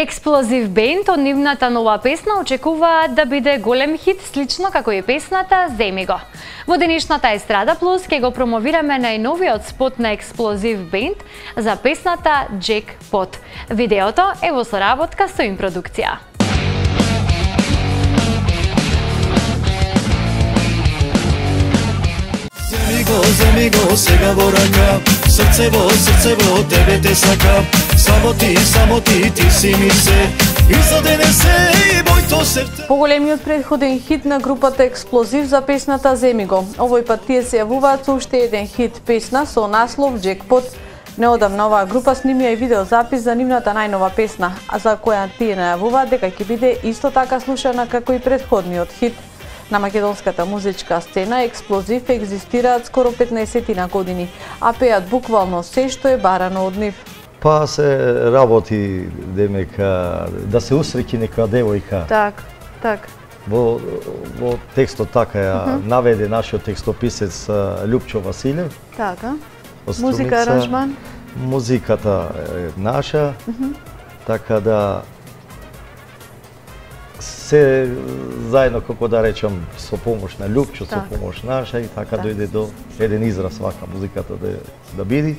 Експлозив Бенд од нивната нова песна очекуваат да биде голем хит, слично како и песната "Земи го". Во денешната Естрада Плюс ќе го промовираме најновиот спот на Експлозив Бенд за песната "Джекпот". Видеото е во соработка со Им продукција. Земи го, сега во рака, срцево, тебе те сакам. Само ти си ми се, и за денесе и моето срце. Поголемиот предходен хит на групата Експлозив за песната "Земи го". Овој пат тие се јавуваат со уште еден хит песна со наслов "Джекпот". Неодамна оваа група снимија и видеозапис за нивната најнова песна, а за која тие најавуваат дека ќе биде исто така слушана како и предходниот хит. На македонската музичка сцена Експлозив екзистираат скоро 15 на години, а пеат буквално се што е барано од нив. Па се работи, демека, да се усреќи нека девојка. Так. Во текстот така ја наведе нашиот текстописец Љупчо Василев. Така. Музика, аранжман. Музиката е наша, така да се заедно, како да речам, со помош на Љупчо, со помош наша и така дојде до еден израз вака музиката да биде.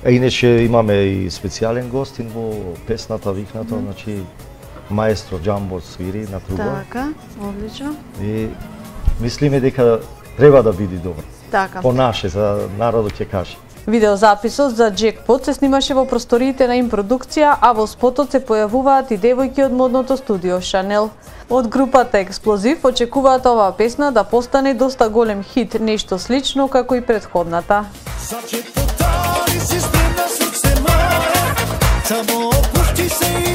Иначе имаме и специјален гостин во песната викнато, значи маестро Џамбо свири на труба. Така, одлично. И мислиме дека треба да биде добро. Така. По наше, за народот ќе каже. Видеозаписот за "Джекпот" се снимаше во просториите на Им продукција, а во спотот се појавуваат и девојки од модното студио Шанел. Од групата Експлозив очекуваат оваа песна да постане доста голем хит, нешто слично како и предходната. За джекпота ли си спремна срце моје, само опушти се